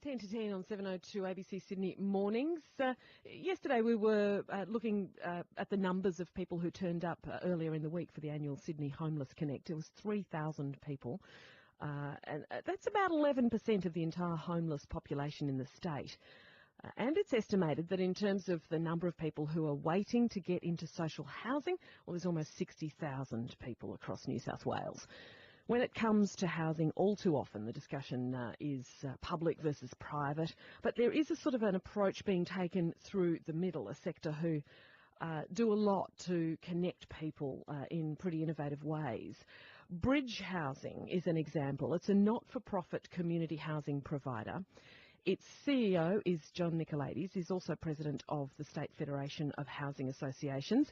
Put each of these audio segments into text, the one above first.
10 to 10 on 702 ABC Sydney Mornings. Yesterday we were looking at the numbers of people who turned up earlier in the week for the annual Sydney Homeless Connect. It was 3,000 people, and that's about 11% of the entire homeless population in the state. And it's estimated that in terms of the number of people who are waiting to get into social housing, well, there's almost 60,000 people across New South Wales. When it comes to housing, all too often the discussion is public versus private, but there is a sort of an approach being taken through the middle, a sector who do a lot to connect people in pretty innovative ways. Bridge Housing is an example. It's a not-for-profit community housing provider. Its CEO is John Nicolaides. He's also president of the State Federation of Housing Associations,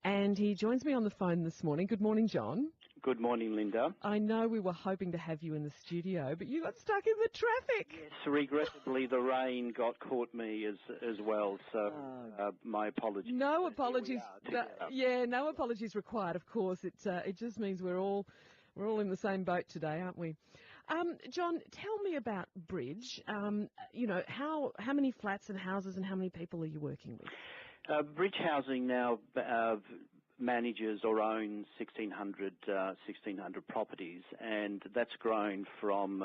and he joins me on the phone this morning. Good morning, John. Good morning, Linda. I know we were hoping to have you in the studio, but you got stuck in the traffic. Yes, regrettably the rain caught me as well, so my apologies. No apologies. No apologies required. Of course, it just means we're all in the same boat today, aren't we? John, tell me about Bridge. How many flats and houses and how many people are you working with? Bridge Housing now manages or owns 1,600 properties, and that's grown from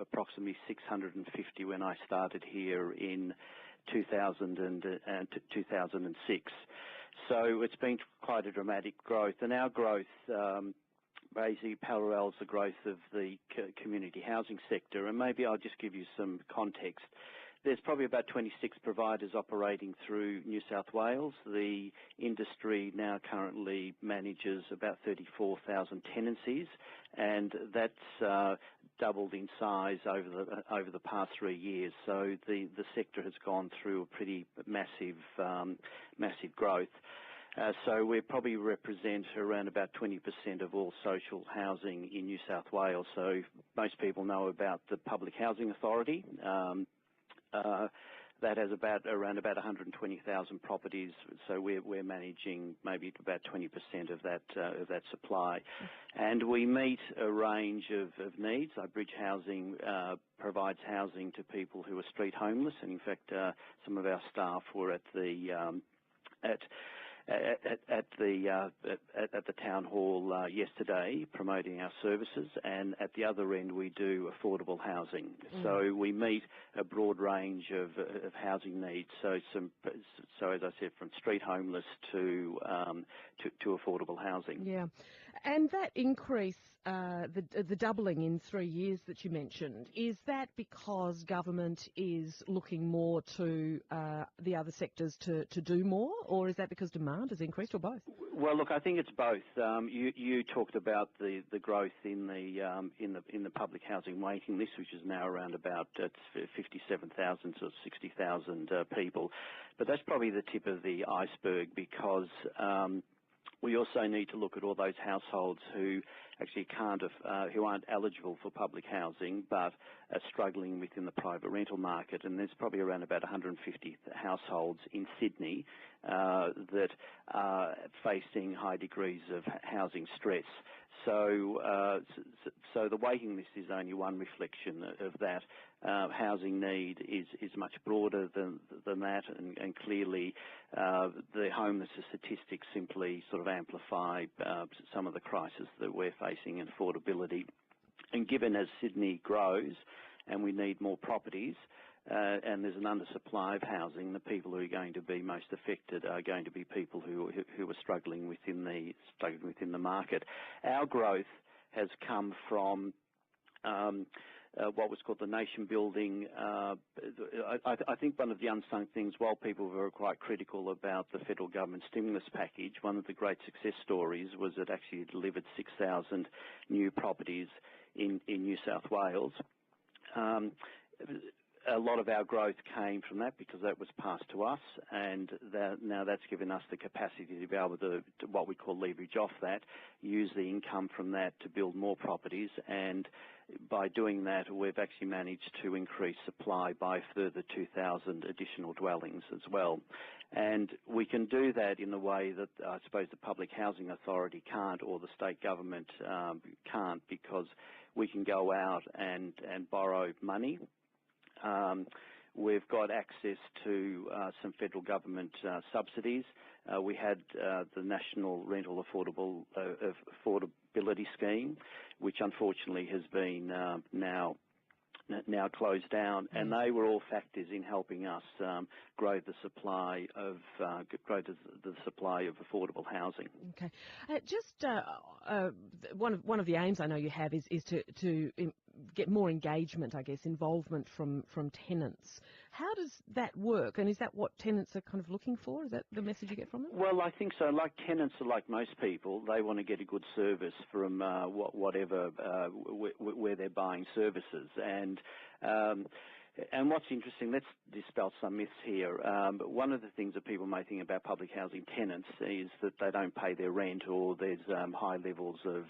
approximately 650 when I started here in 2006. So it's been quite a dramatic growth, and our growth basically parallels the growth of the community housing sector. And maybe I'll just give you some context. There's probably about 26 providers operating through New South Wales. The industry now currently manages about 34,000 tenancies, and that's doubled in size over the past 3 years. So the sector has gone through a pretty massive growth. So we probably represent around about 20% of all social housing in New South Wales. So most people know about the Public Housing Authority. That has around about 120,000 properties, so we're managing maybe about 20% of that supply, and we meet a range of needs. Bridge Housing provides housing to people who are street homeless, and in fact, some of our staff were at the town hall yesterday promoting our services, and at the other end we do affordable housing. So we meet a broad range of housing needs. So as I said, from street homeless to affordable housing. Yeah, and that increase, the doubling in 3 years that you mentioned, is that because government is looking more to the other sectors to do more, or is that because demand has increased, or both? Well, look, I think it's both. You talked about the growth in the public housing waiting list, which is now around about 57,000 to 60,000 people. But that's probably the tip of the iceberg, because we also need to look at all those households who actually who aren't eligible for public housing but are struggling within the private rental market. And there's probably around about 150 households in Sydney that are facing high degrees of housing stress. So the waiting list is only one reflection of that. Housing need is much broader than that, and clearly the homeless statistics simply sort of amplify some of the crisis that we're facing in affordability. And given as Sydney grows and we need more properties, and there's an undersupply of housing, the people who are going to be most affected are going to be people who are struggling within the market. Our growth has come from what was called the nation building. I think one of the unsung things, while people were quite critical about the federal government stimulus package, one of the great success stories was it actually delivered 6,000 new properties in New South Wales. A lot of our growth came from that because that was passed to us, and now that's given us the capacity to be able to what we call leverage off that, use the income from that to build more properties, and by doing that we've actually managed to increase supply by a further 2,000 additional dwellings as well. And we can do that in a way that I suppose the Public Housing Authority can't, or the state government can't, because we can go out and borrow money We've got access to some federal government subsidies. We had the National Rental Affordability Scheme, which unfortunately has been now closed down, and they were all factors in helping us grow the supply of affordable housing. Okay, one of the aims I know you have is to get more engagement, I guess, involvement from tenants. How does that work, and is that what tenants are kind of looking for? Is that the message you get from them? Well, I think so. Like tenants are like most people, they want to get a good service from whatever where they're buying services, and what's interesting, let's dispel some myths here. One of the things that people may think about public housing tenants is that they don't pay their rent, or there's high levels of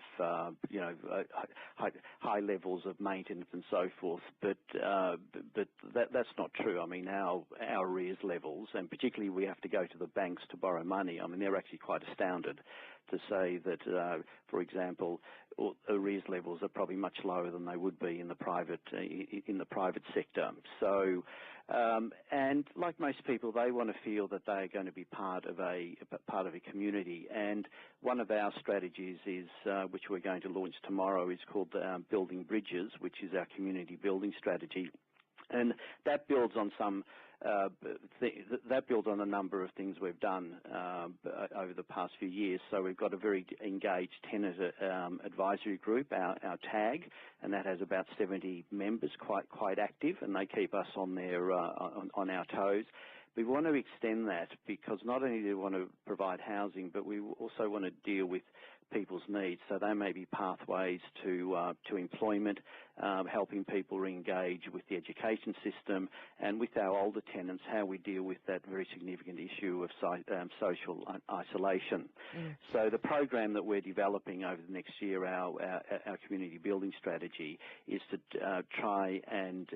high levels of maintenance and so forth. But that's not true. I mean, our arrears levels, and particularly we have to go to the banks to borrow money. I mean, they're actually quite astounded to say that, for example, arrears levels are probably much lower than they would be in the private sector. So, and like most people, they want to feel that they are going to be part of a community. And one of our strategies is, which we're going to launch tomorrow, is called Building Bridges, which is our community building strategy. And that builds on a number of things we've done over the past few years. So we've got a very engaged tenant advisory group, our TAG, and that has about 70 members, quite active, and they keep us on our toes. We want to extend that because not only do we want to provide housing, but we also want to deal with people's needs. So they may be pathways to employment, helping people re-engage with the education system, and with our older tenants, how we deal with that very significant issue of social isolation. So the program that we're developing over the next year, our community building strategy, is to try and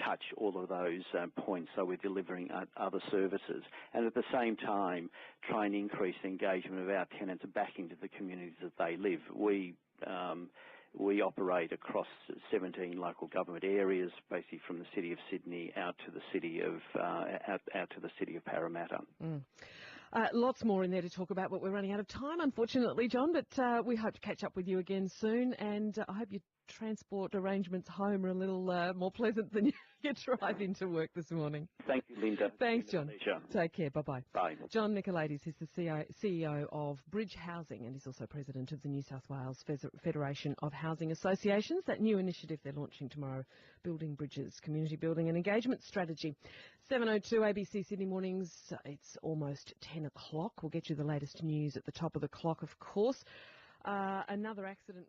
touch all of those points. So we're delivering other services, and at the same time try and increase the engagement of our tenants back into the communities that they live. We operate across 17 local government areas, basically from the City of Sydney out to the City of Parramatta. Lots more in there to talk about, but we're running out of time, unfortunately, John. But we hope to catch up with you again soon, and I hope your transport arrangements home are a little more pleasant than your drive into work this morning. Thank you, Linda. Thanks, John. Pleasure. Take care. Bye-bye. Bye. John Nicolaides is the CEO of Bridge Housing, and he's also president of the New South Wales Federation of Housing Associations, that new initiative they're launching tomorrow, Building Bridges, Community Building and Engagement Strategy. 7:02 ABC Sydney Mornings. It's almost 10 o'clock. We'll get you the latest news at the top of the clock, of course. Another accident.